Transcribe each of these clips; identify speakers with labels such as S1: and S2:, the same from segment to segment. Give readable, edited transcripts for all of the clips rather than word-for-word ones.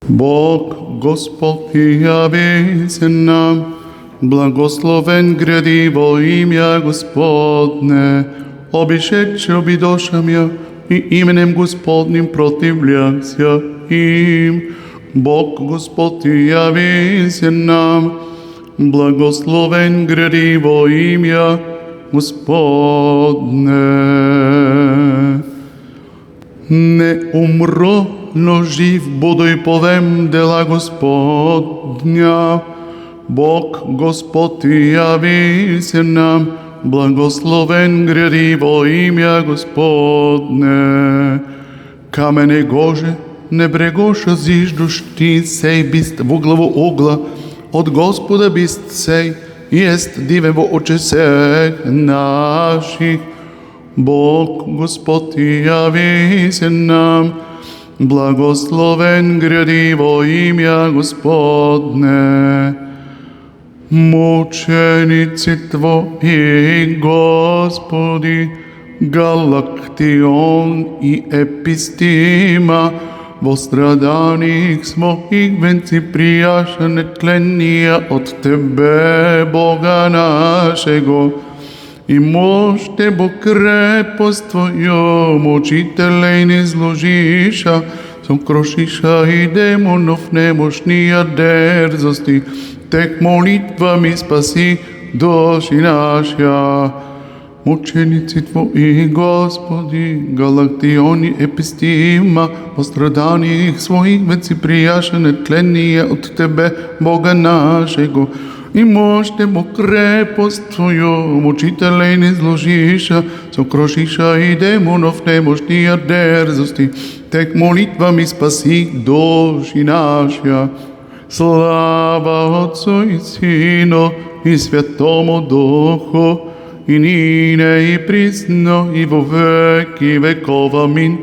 S1: Бог Господ яви се нам, благословен гряди во имя Господне, обишедше обидошам я и именем Господним противляся им. Бог Господ яви се нам, благословен гряди во имя Господне. Не умро, но жив буду и повем дела Господня. Бог Господ яви се нам, благословен гряди во имя Господне. Камене Гоже, не брегоша зиждуш ти сей бист в углаво угла, от Господа бист сей, ест дивен во очи сех наших. Бог Господ яви се нам, благословен гряди во имя Господне. Мученици Твои, Господи, Галактион и Епистима, во страданих своих венци прияша нетленния от Тебе, Бога нашего. И мощте Бог крепост Твоя, мучителей не изложиша, сокрушиша и демонов немощния дерзости, тех молитвами спаси души наша. Мученици Твои, Господи, Галактион и Епистима, во страданих своих венци прияша нетленния от Тебе, Бога нашего. И мощте Бог крепост Твоя, мучителей не изложиша, сокрушиша и демонов немощния дерзости, тех молитвами спаси души наша. Слава Отцу и Сину и Святому Духу, и нине и присно и во веки веков. Амин.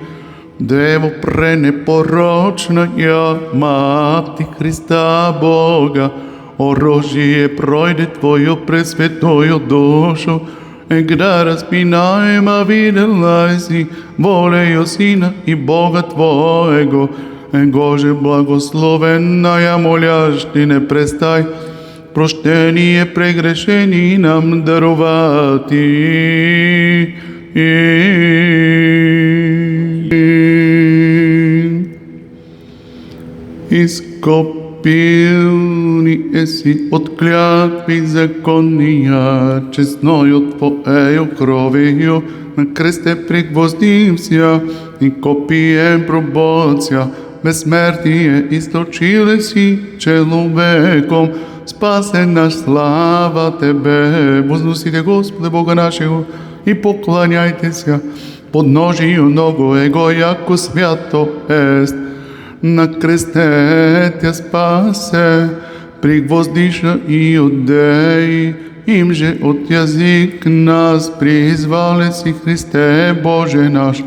S1: Дево пренепорочная, Мати Христа Бога, оружие пройде Твою пресвятую душу, когда распинаема видела си волею Сина и Бога Твоего. Гоже благословенная, моляш Ти не престай, прощение прегрешений нам даровати. Изкопилни еси от клятви законния, честною Твоею кровью на кресте пригвоздимся и копием пробоця, безсмертие источили си человеком, спасен наш слава Тебе. Возносите Господа Бога нашего и поклоняйте се подножию Него Его, яко свято ест. На кресте Тя спасе, пригвоздиша и одей, им же от язик нас призвали си Христе Боже наш.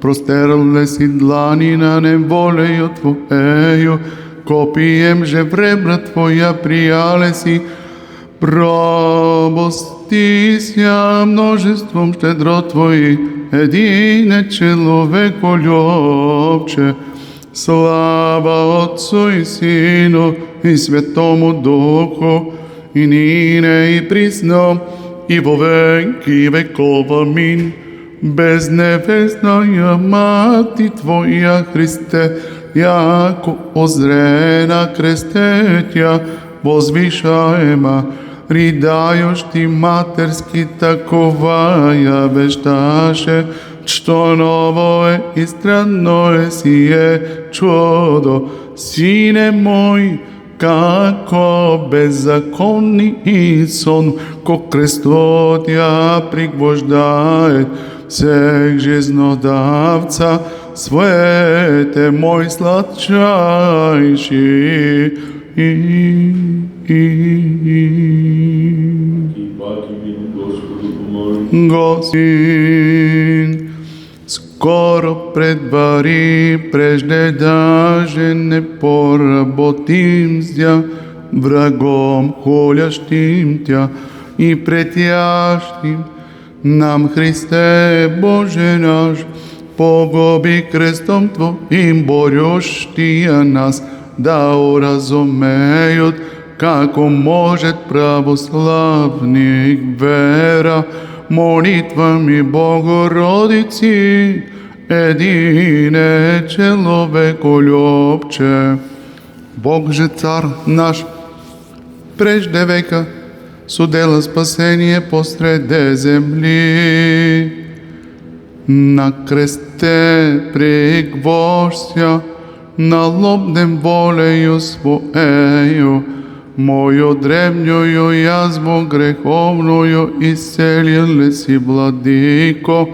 S1: Простерле си длани на неволею Твоею, копием же в ребра Твоя прияле си, пробостися множеством щедро Твои, едине человеколюбче. Слава Отцу и Сину и Святому Духу, и нине и присно, и во веки веков. Амин. Безнебесная Мати Твоя, Христе, яко озрена кресте Тя, возвишаема, ридаешь Ти матерски таковая вещаше, что новое и странное сие чудо, Сине мой, како беззаконный сон, ко кресту Тя пригвождает всех жизнодавца, свете мой сладчайший. Господин, скоро предвари, прежде даже не поработим Тя, врагом холящим Тя и претящим нам, Христе Боже наш, погоби крестом Твоим борющия нас, да уразумеют, како может православник вера, молитвами Богородици, едине человеколюбче. Бог же цар наш, прежде века судела спасение посреде земли. На кресте пригвоздя, на лобнем волею своею, мою древнюю язву греховную исцелил си, владыко,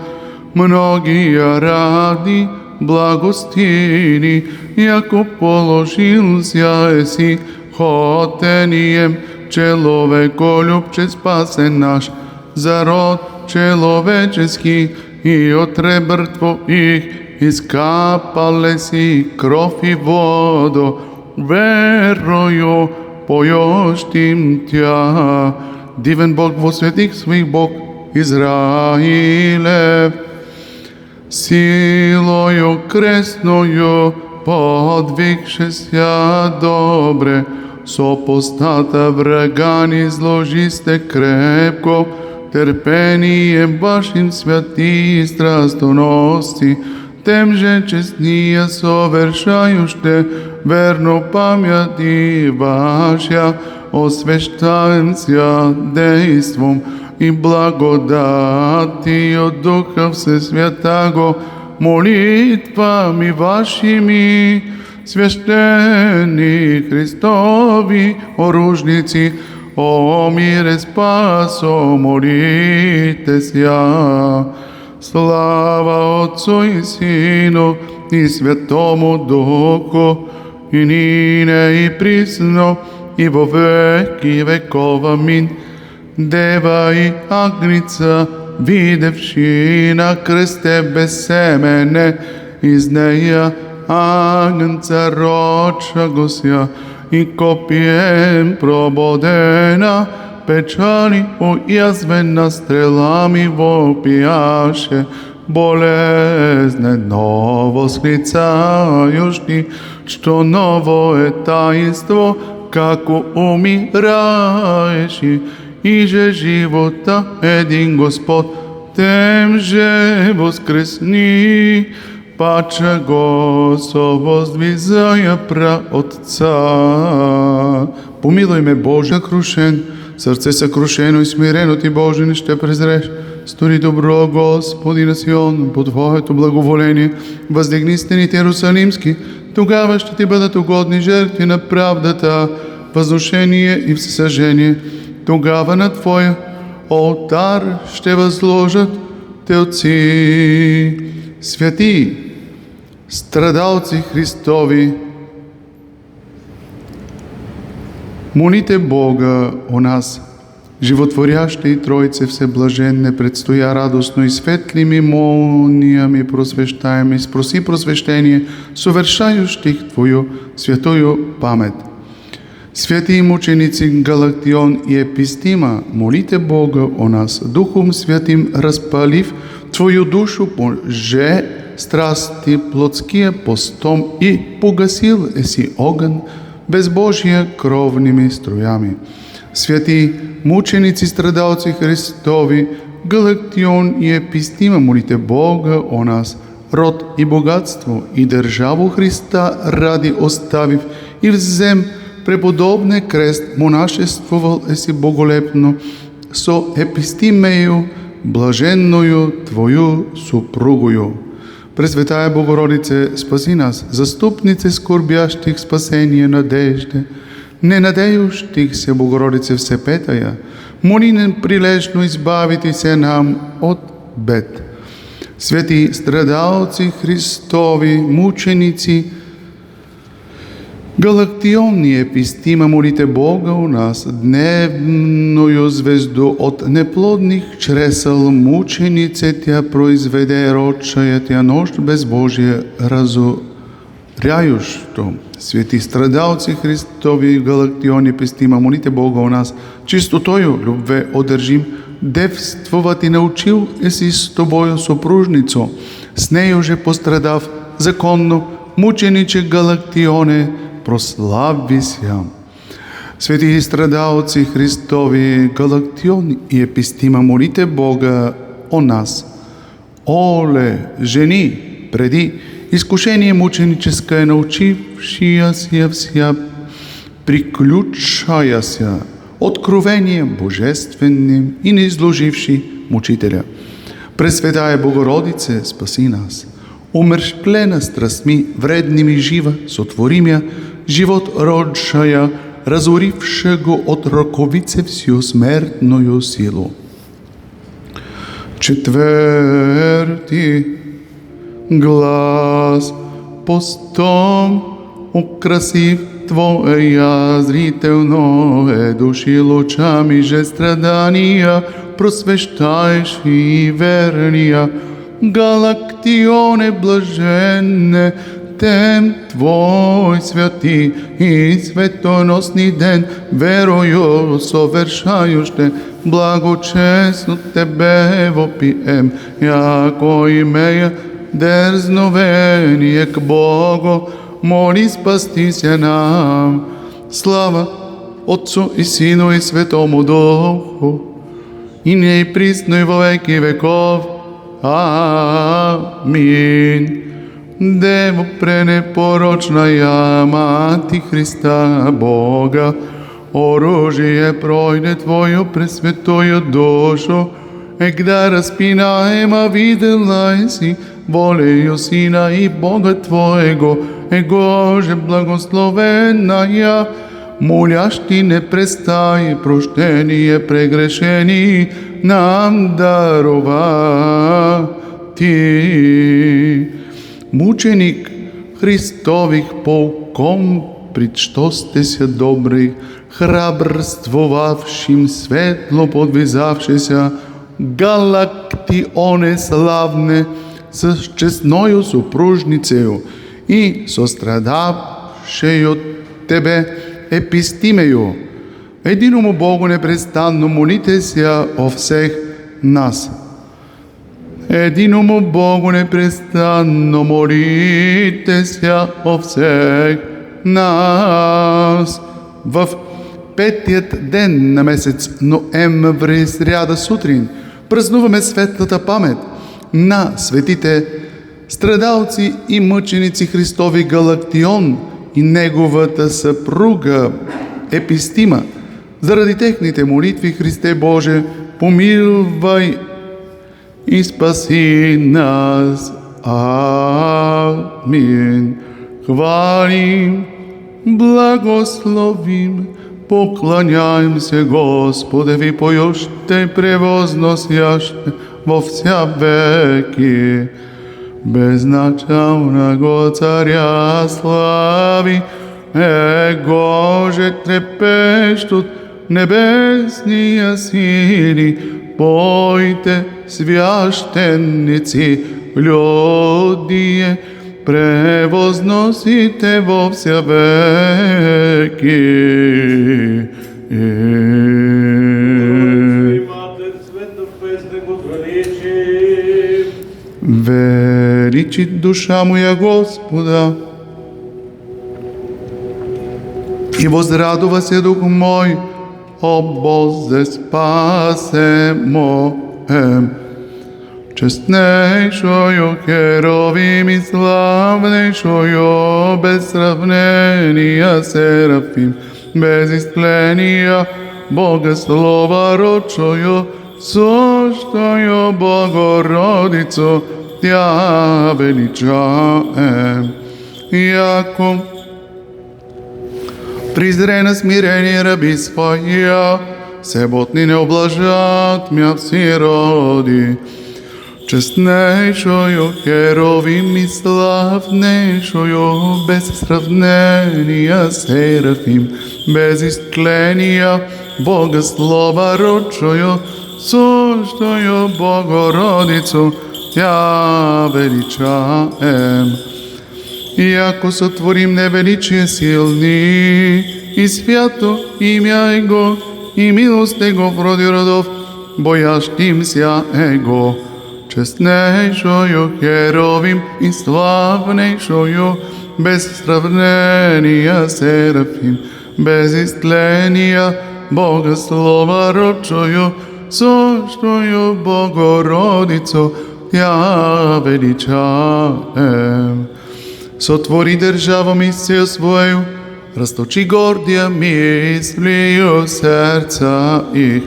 S1: многие ради благостини, яко положился еси хотением, человеколюбче спасен наш, за род человеческий, и от ребр твоих искапали си кровь и воду, верою поющим Тя. Дивен Бог во святых своих Бог Израилев, силою крестною подвигшеся добре, сопостата врага ни изложисте крепко, терпением вашим святи страстоносци, тем же честния совершающе верно памяти ваша, освещаемся действом и благодати от Духа Всесвятаго, молитвами вашими, священни Христови оружници, о мире спасо, молитесь я. Слава Отцу и Сину и Святому Духу, и нине и присно, и во веки веков. Аминь. Дева и Агница, видевши на кресте безсемене, из нея Агнца родшагося, и копием прободена, печали уязвена стрелами вопияше, болезненно восклицающий, что новое таинство, како умирающий, и же живота един Господ, тем же воскресни, паче го со воздвизая праотца. Помилуй ме, Боже, крушен, сърце съкрушено и смирено Ти, Боже, не ще презреш. Стори добро, Господи на Сион, по Твоето благоволение, въздигни стените Иерусалимски, тогава ще Ти бъдат угодни жертви на правдата, възношение и всесъжение. Тогава на Твоя олтар ще възложат телци. Святи, страдалци Христови, молите Бога о нас, животворяща и Троице Всеблаженне, предстоя радостно и светлими молниями просвещаеми, спроси просвещение, совершающих Твою святую памет. Святи мученици Галактион и Епистима, молите Бога о нас, Духом Святим разпалив Твою душу же страсти плотские постом и погасил еси огън безбожия кровними струями. Святи мученици страдалци Христови, Галактион и Епистима, молите Бога о нас, род и богатство и държаву Христа ради оставив и взем преподобне крест, монашествувал еси боголепно со Епистимею, блаженною Твою супругою. Пресветая Богородице, спаси нас, заступнице скорбящих спасение надежде, ненадеющих се, Богородице Всепетая, моли неприлежно избавите се нам от бед. Свети страдалци Христови, мученици, Галактион и Епистима, молите Бога у нас, дневною звезду от неплодних чресел мученице Тя произведе родчая Тя нощ безбожие разоряющо. Свети страдалци Христови, Галактион и Епистима, молите Бога у нас, чистотою любве одържим, девствовати научил еси с Тобою супружницо, с нею же пострадав законно, мучениче Галактионе, прославися. Свети страдалци Христови, Галактион и Епистима, молите Бога о нас. Оле, жени, преди изкушение мученическое, научившия ся вся, приключая ся откровение божественным и не изложивши мучителя. Пресветая Богородице, спаси нас. Умерщвлена страстми вредними жива, сотворимя, живот родшая, разорившего от раковице всю смертную силу. Четвърти глас постом украсив Твоя зрително души лучами же страдания, просвещаешь и верния. Галактионе блаженне, тем Твой святи и светоносни ден, верою совершающе, благочестно Тебе вопием, яко имея дерзновение к Богу, моли спасти се нам. Слава Отцу и Сину и Светому Духу, и niej присно и во веки веков. Амин. Дево пренепорочная Мати Христа Бога, оружие пройде Твою пресветую душу, егда распинаема видела си волею Сина и Бога Твоего, Его же благословенная, молящи не престай, прощение прегрешений нам дарова Ти. Мученик Христових полком, пред что сте се добри, храбрствовавшим светло подвизавшися, Галактионе славне, с честною супружницею и сострадавшею Тебе Епистимею. Единому Богу непрестанно молите ся о всех нас. Единому Богу непрестанно молите ся о всех нас. В петият ден на месец ноември, сряда сутрин, празнуваме светлата памет на светите страдалци и мъченици Христови Галактион и неговата съпруга Епистима. Заради техните молитви, Христе Боже, помилвай и спаси нас. Амин. Хвалим, благословим, поклоняем се Господеви, поюще превозносяще во вся веки. Безначалного Царя слави, Его же трепещ от небесния сили, пойте, священници, люди, превозносите во вся веки. Величи душа моя Господа, и возрадува се дух мой, о Бозе, спасе моем. Честнейшою херовим и славнейшою, без сравнения серафим, без истления Бога слова родшою, сущою Богородицу Тя величаем. Яко призре смирение раби своя, себотни не облажат мя все роди. Честнейшою херовим и славнейшою, без сравнения серафим, без истления Бога слова родшою, сущою Богородицу Тя величаем. Яко сотворим невеличие силни, и свято имя Его, и милост Его вроди родов, боящим ся Его. Честнейшою херовим и славнейшою, без сравнения Серафим, без истления Бога Слова рочою, сущою Богородицу, я величаем. Сотвори держава мисию свою, расточи гордия мислию сердца их,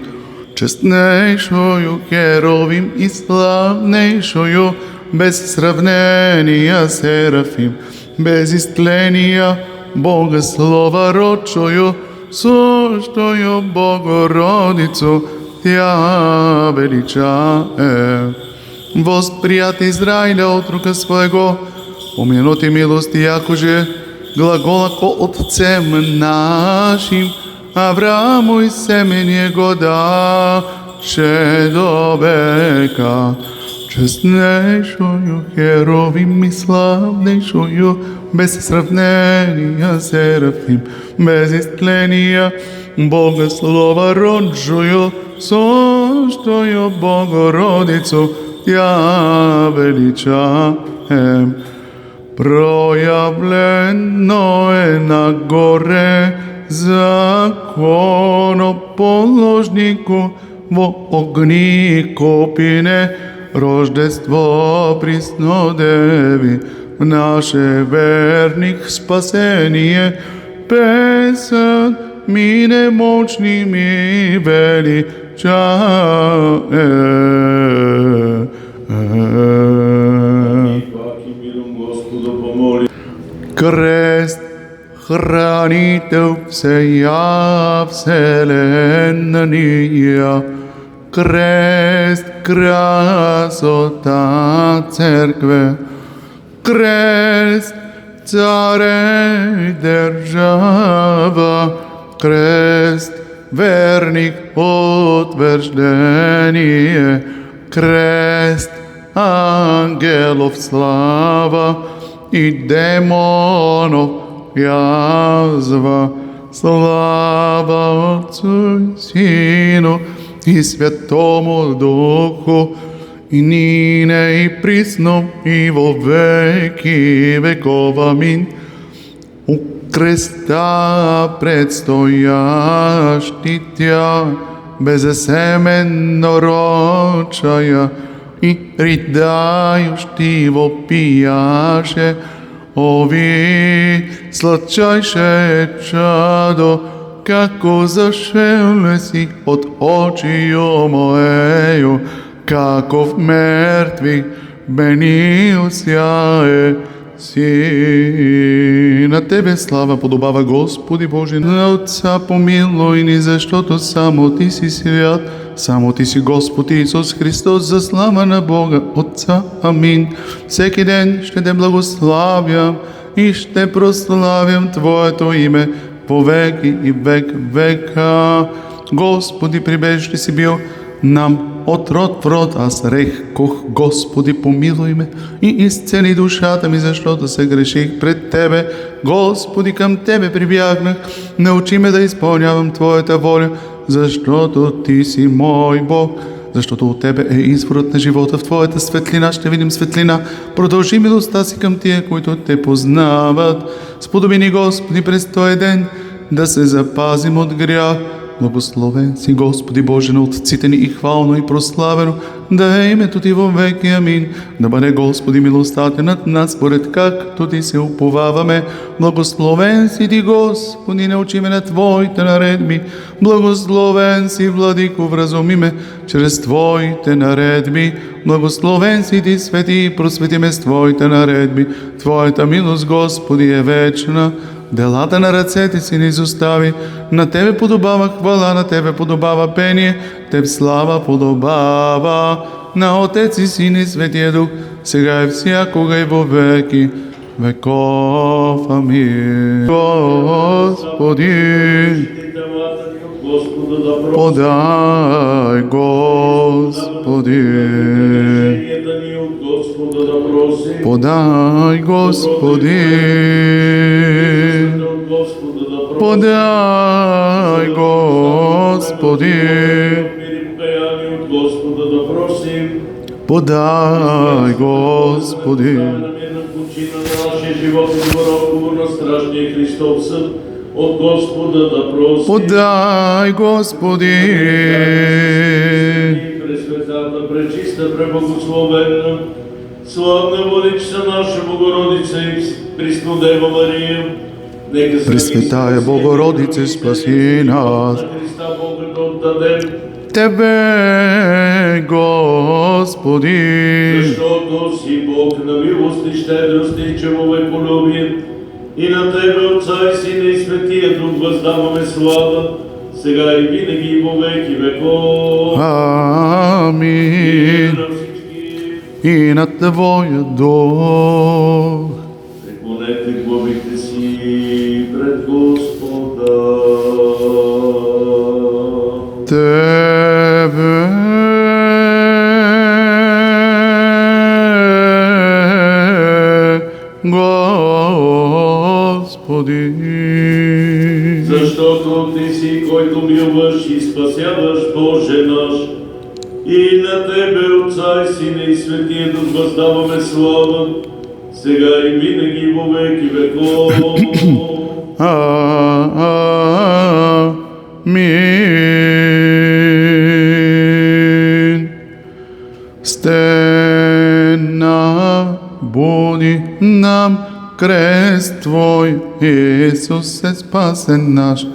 S1: честнейшую Херовим и славнейшую, без сравнения Серафим, без истления Бога Слова рочою, сущую Богородицу, я величаем. Восприят Израиля от рука своего, помянути милости, якоже глагола ко отцем нашим, Аврааму и семя Него даше до века. Честнейшую Херовим и славнейшую, без сравнения Серафим, без истления Бога Слова роджую, сущую Богородицу, я величаем. Проявлено е на горе законоположнику во огни копине, Рождество приснодеви в наше верних спасение, песен ми немощни ми величаем. Крест, хранител всея вселенная, крест, красота церкви, крест, царей держава, крест, верных утверждение, крест, ангелов слава и демонов язва. Слава Отцу и Сыну и Святому Духу, и ныне и присно и во веки веков. Аминь. У креста предстоящий Тя, безсеменно рочая, и рыдающий вопияше, ови сладчайше чадо, како зашел си от очию моею, каков мертвый бенился си. На Тебе слава подобава, Господи Боже, на Отца помилуй ни, защото само Ти си свят, само Ти си Господ Исус Христос, за слава на Бога Отца. Амин. Всеки ден ще Те благославям и ще прославям Твоето име по веки и век века. Господи, прибежище си бил нам от род в род, аз рекох, Господи, помилуй ме и изцели душата ми, защото се греших пред Тебе. Господи, към Тебе прибягнах, научи ме да изпълнявам Твоята воля, защото Ти си мой Бог, защото от Тебе е изворът на живота. В Твоята светлина ще видим светлина. Продължи милостта си към тия, които Те познават. Сподоби ни, Господи, през този ден да се запазим от грях. Благословен си, Господи Боже, на отците ни и хвално и прославено да е името Ти във веки. Амин. Да бъде, Господи, милостта Ти над нас, според както Ти се уповаваме. Благословен си Ти, Господи, научи ме на Твоите наредби. Благословен си, Владико, вразуми ме чрез Твоите наредби. Благословен си Ти, Свети, просвети ме с Твоите наредби. Твоята милост, Господи, е вечна. Делата на ръцете си не изостави. На Тебе подобава хвала, на Тебе подобава пение, Теб слава подобава. На Отец и Син и Светия Дух, сега и всякога и во веки веков. Амин. Господи, подай, Господи, подай, Господи, подай, Господи, подай, Господи,
S2: Помочи на нашия живот и върху на страшния Христов съд, от Господа да прости.
S1: Подай, Господи.
S2: Пресветата, пречиста, преблагословенна, славна Владичица наша Богородица и Преснодева Мария, нека се
S1: Пресветая Богородице, спаси нас.
S2: на Христа Бога да отдадем,
S1: Тебе, Господи.
S2: защото си Бог на милост и щедрост и човеколюбие, и на Тебе, Отца и Сина и Светия Дух, въздаваме слава, сега и винаги и во веки веков.
S1: Амин.
S2: На всички
S1: И на Твоя дух.
S2: преклонете главите си пред Господа.
S1: Тебе, Господи.
S2: Защото Ти си, който милваш и спасяваш, Боже наш, и на Тебе, Отца и Сина и Светия Дух, въздаваме слава, сега и винаги во веки веков.
S1: Амин. Стена буди нам крест Твой, Исус е спасен наш,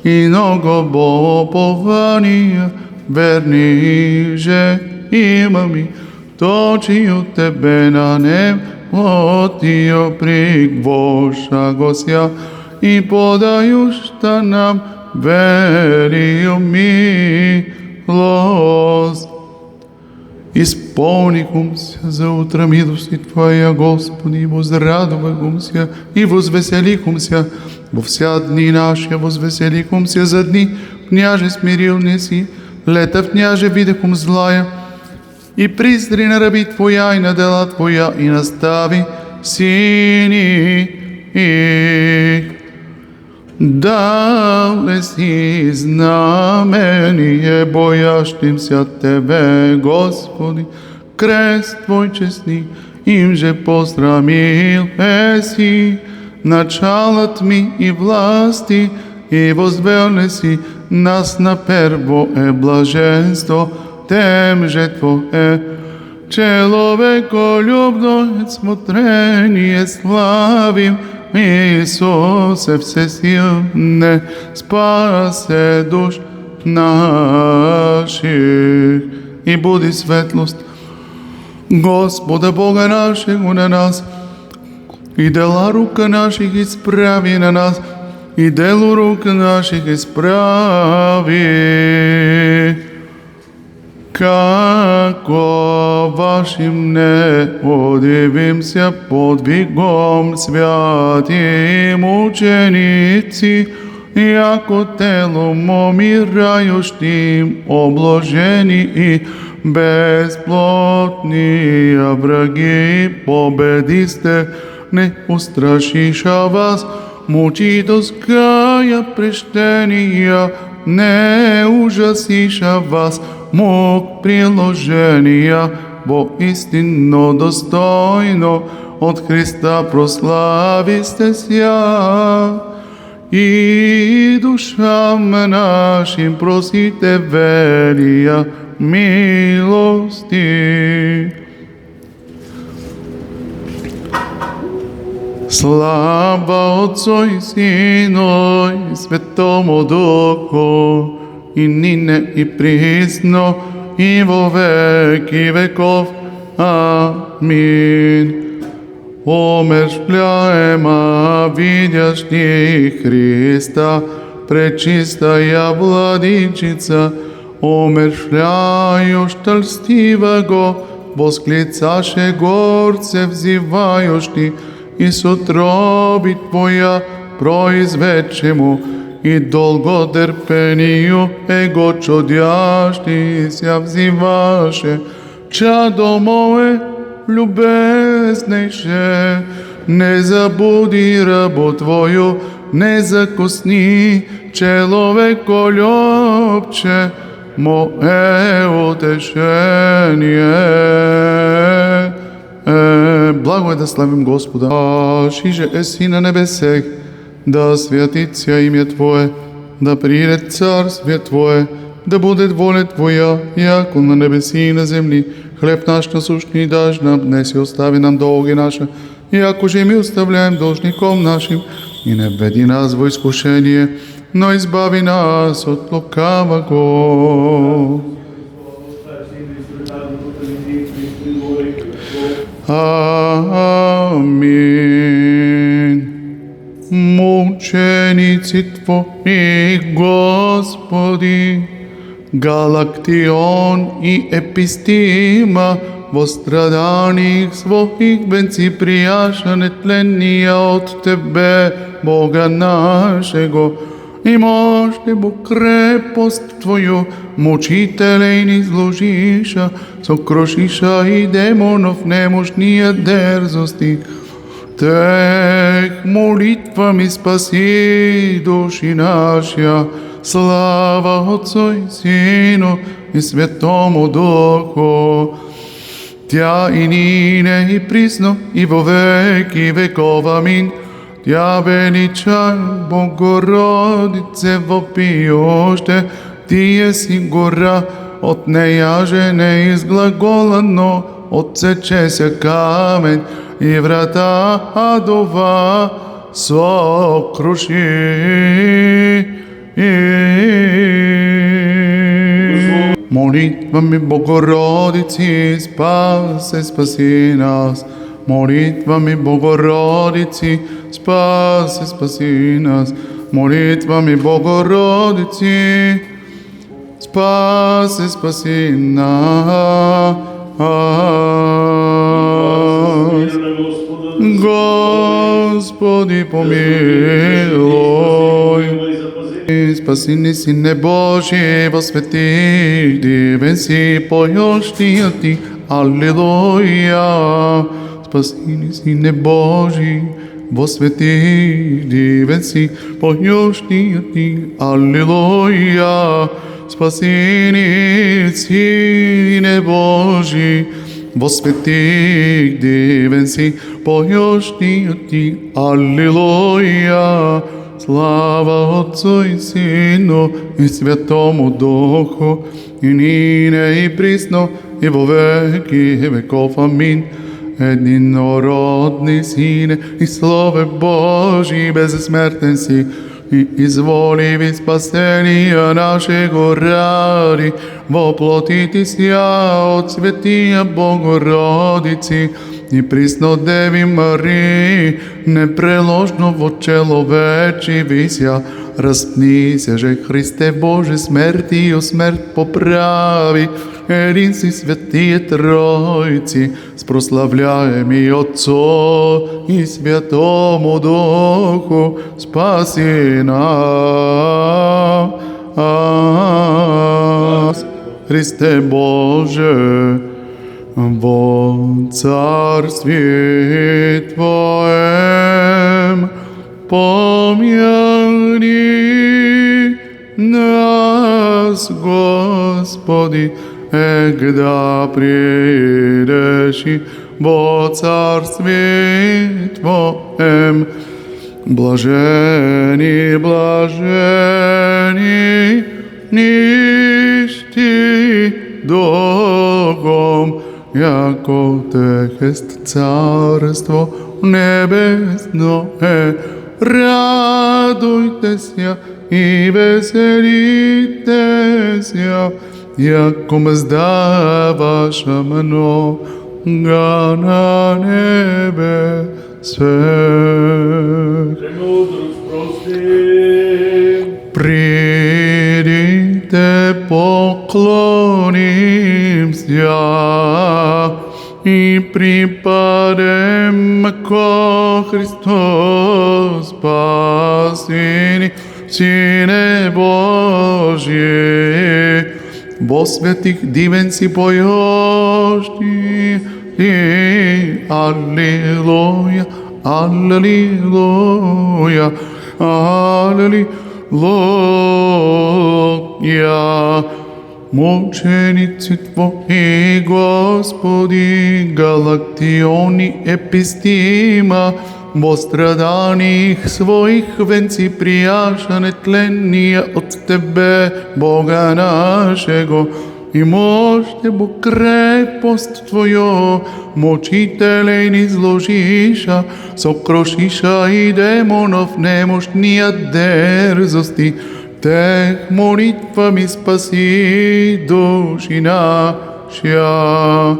S1: и много бопования верни же имами, точи от Тебе на небо пригвоша гося, и подающа нам верию милост. Исполнихумся за утра милости Твоя, Господи, возрадовахумся и возвеселихумся во вся дни наши, возвеселихумся за дни, княже смирил не си, лета в княже видехум злая, и пристри на раби Твоя и на дела Твоя, и настави сини их. Дали си знамение боящимся Тебе, Господи, крест Твой честни, им же посрамил еси, начало тми и власти, и возвел си нас на перво блаженство, тем же Твое человеколюбно смотрение славим, Исусе всесилне, спасе душ наших, и буди светлост Господа Бога нашего на нас, и дела рука наших исправи на нас, и дело рука наших исправи. Како вашим не удивимся подвигом святим ученици, яко телом умирающим обложени и безплотни враги победисте, не устрашиша вас мучителская прещения, не ужасиша вас мук приложения, бо истинно достойно от Христа прослависте ся. И душам нашим просите велия милости. Слава Отцу и Сину и Светому Духу, и нине и присно, и во веки веков. Амин. Умершвляема, видящи Христа, пречистая Владичица, умершвляющ льстивого, восклицаше горце взивающий, и с утроби Твоя произведшему, и долготерпению его чудящийся взиваше. Чадо мое любезнейше, не забуди рабу Твою, не закусни человеколюбче, мое утешение. Благо е да славим Господа. Шиже еси на небесех, да святится имя Твое, да приде царствие Твое, да будет воля Твоя, яко на небеси и на земли. Хлеб наш насущный дашь нам днес и остави нам долги наши, яко же и мы оставляем должником нашим, и не введи нас во искушение, но избави нас от лукавого. Амин. Мученици Твои, Господи, Галактион и Епистима, во страданиях своих венци прияша нетленния от Тебе, Бога нашего, и мощнебо крепост Твою, мучителей ни изложиша, сокрушиша и демонов немощния дерзости. Тех молитвами спаси души наши, слава Отцу и Сину и Святому Духу, Тя и нине и присно и во веки веков. Аминь. Тя величай, Богородице вопиоще, Ти еси гора, от нея же не изглаголано, отсече се камень, и врата адова сокруши. Молитвами Богородици, спаси нас. Молитвами Богородици, спаси нас. Молитвами Богородици, спаси нас. Господи помилуй. Спаси ни, Сине Божий, восвети, дивен си, поющия Ти, аллилуйя. Спаси ни, Сине Божий, восвети, дивен си, поющия Ти, аллилуйя. Спаси ни, Сине Божий, восвети, дивен си, поющия Ти, аллилуйя. Слава Отцу и Сину и Святому Духу, и нине и присно, и во веки веков. Аминь. Единородный Сине и Слове Божий, безсмертен си, и изволи спасения нашего ради, воплотитесь я от Светия Богородици, и присно Деви Марии, непреложно во человечи вися, распнися же Христе Боже смертью смерть поправи, един си Святие Тройци, с прославляеми Отцу и Святому Духу, спаси нас. Христе Боже, во Царстве Твоем помяни нас, Господи, когда придешь во Царстве Твоем. Блажени, блажени, нищи духом, яко Тех ест Царство Небесное. Радуйтесь и веселитесь, яко мзда ваша много на небесах. Придите, поклонимся и припадем ко Христу спасени, Сине Божий. Во светих дивен си поющи, и аллилуйя, аллилуйя, аллилуйя. мученици Твои, Господи, галактиони епистима, во страданих Своих венци прияша нетленния от Тебе, Бога нашего, и мощте Бо крепост Твоя, мучителей низложиша, сокрошиша и демонов немощния дерзости, Тех молитвами спаси души нашия.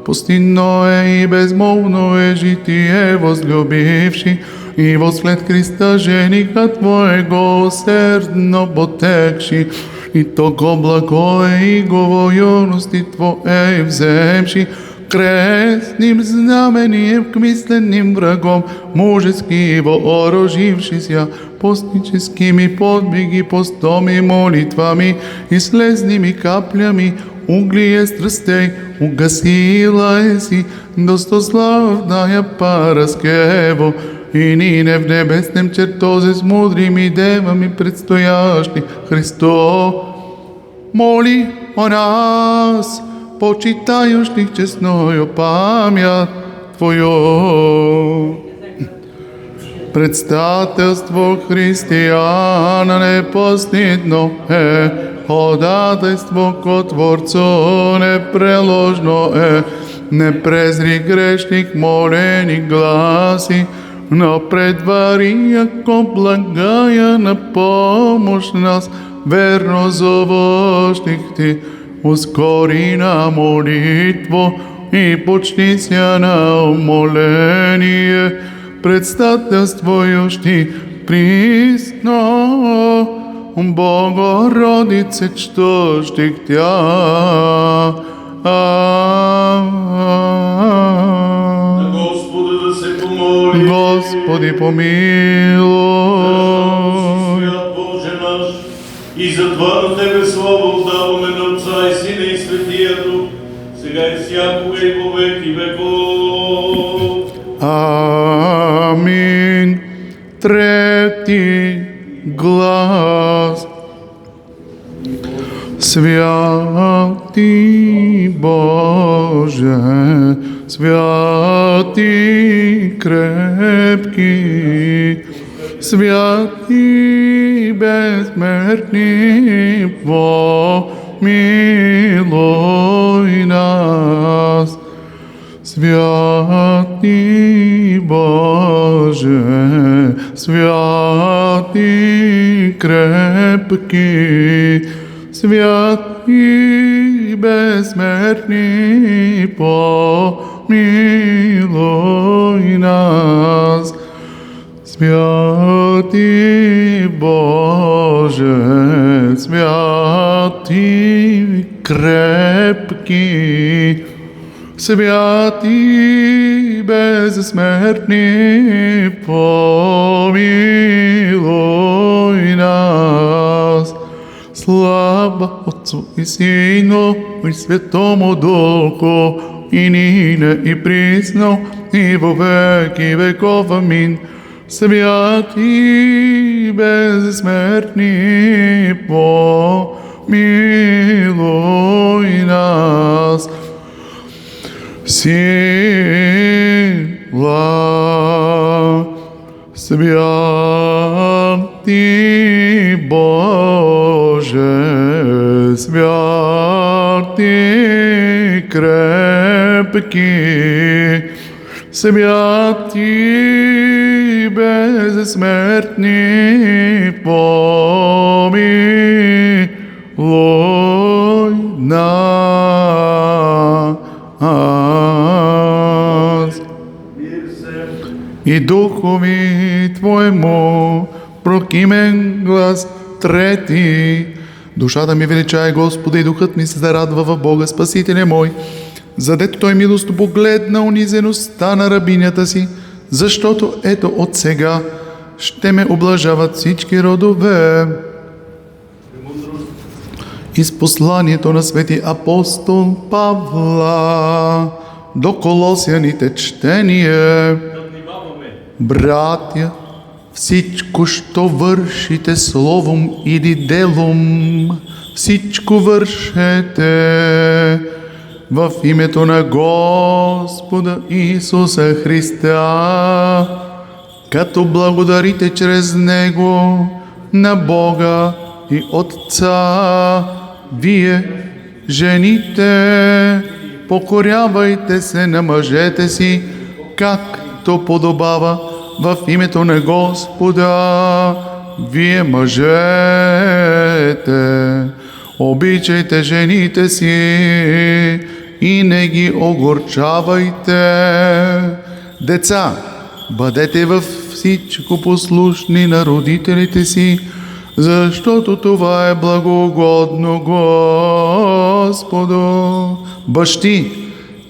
S1: Пустинно е и безмолвно е житие, возлюбивши и возслед Христа жениха Твоего усердно потекши, и токо благо е и говорности Твое вземши, крестним знамением к мисленным врагом, мужески вооружившися, постническими подвиги, постом и молитвами и слезными каплями, углие страстей угасила еси, достославная Параскево, и нине в небесном чертозе с мудрыми девами предстоящий Христо, моли о нас, почитающих честною память Твою. Предстателство християна непостидно е, ходатайство ко Творцу непреложно е, не презри грешник молени гласи, но предвари, яко благая на помощ нас, верно зовощих Ти, ускори на молитву и почти ся на умоление, предстателствующий присно, Богородице, чтощих Тя.
S2: На Господа да се помоли.
S1: Господи, помилуй.
S2: Свят Боже наш, и затова на Тебе слава отдаваме на Отца и Сина и Светия Дух, сега и всякога и во веки веков.
S1: Амин. Трети глас. Святи Боже, святи крепки, святи безсмертни, помилуй нас. Святи Боже, святи крепки, святи безсмертни, помилуй нас. Святи Боже, святи крепки, святи безсмертни, помилуй нас. Слава Отцу и Сину и Святому Духу, и нине и присно, и во веки веков. Амин. Святи безсмертни, помилуй нас. Сила, святи Боже, святи крепки, святи безсмертни, помилуй нас. И духови Твоему прокимен глас трети. Душата ми величае Господа и духът ми се зарадва в Бога Спасителя мой, задето Той милостно погледна унизеността на рабинята си, защото ето от сега ще ме облажават всички родове. Из посланието на свети апостол Павла до Колосяните четение. Братя, всичко, що вършите словом или делом, всичко вършете в името на Господа Исуса Христа, като благодарите чрез Него на Бога и Отца. Вие, жените, покорявайте се на мъжете си, както подобава в името на Господа. Вие, мъжете, обичайте жените си и не ги огорчавайте. Деца, бъдете във всичко послушни на родителите си, защото това е благоугодно Господу. Бащи,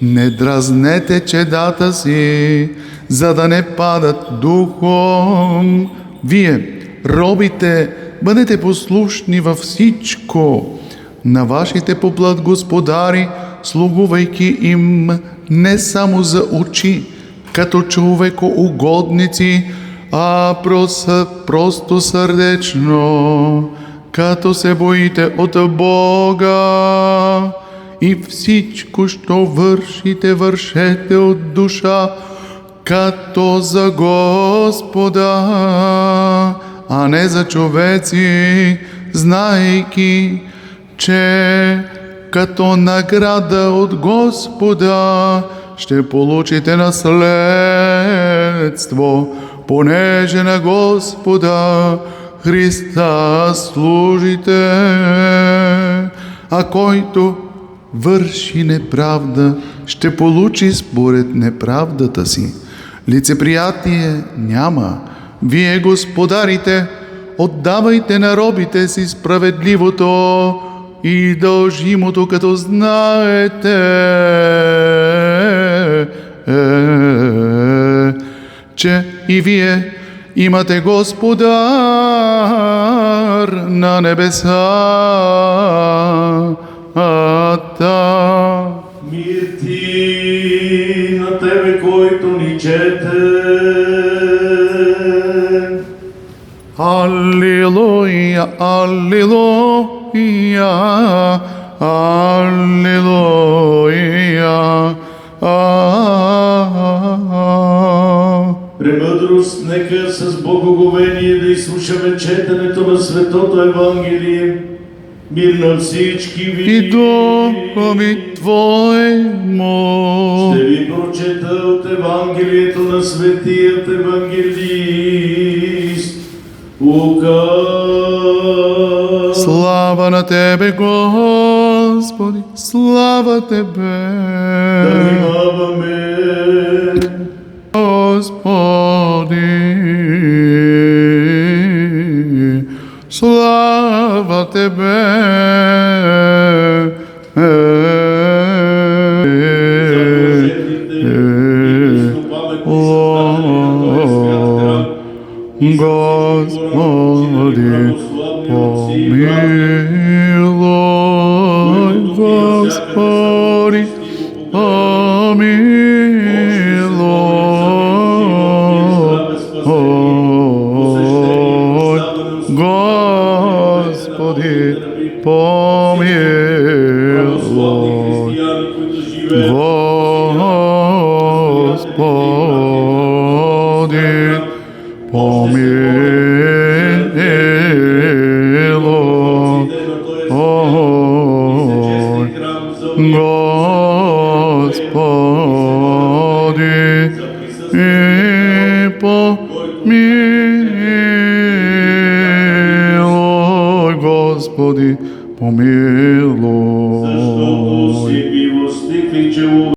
S1: не дразнете чедата си, за да не падат духом. Вие, робите, бъдете послушни във всичко на вашите по плът господари, слугувайки им не само за очи, като човекоугодници, а просто сърдечно, като се боите от Бога. И всичко, що вършите, вършете от душа, като за Господа, а не за човеци, знаейки, че като награда от Господа ще получите наследство, понеже на Господа Христа служите. А който върши неправда, ще получи според неправдата си. Лицеприятие няма. Вие, господарите, отдавайте на робите си справедливото и дължимото, като знаете, че и вие имате Господар на небесата.
S2: Мир ти на тебе, който ни чете.
S1: Аллилуйя, аллилуйя, аллилуйя.
S2: Премъдрост, нека с благоговение да изслушаме четенето на Светото Евангелие. Мир на всички ви.
S1: И духови Твоему.
S2: Ще ви прочета от Евангелието на Светият Евангелист Лука.
S1: Слава на Тебе, Господи, слава Тебе.
S2: Да внимаваме.
S1: Господи, слава Тебе. Господи, помилуй, Господи, помилуй, Господи, помилуй, Господи, помилуй, Господи, и помилуй, Господи, помилуй.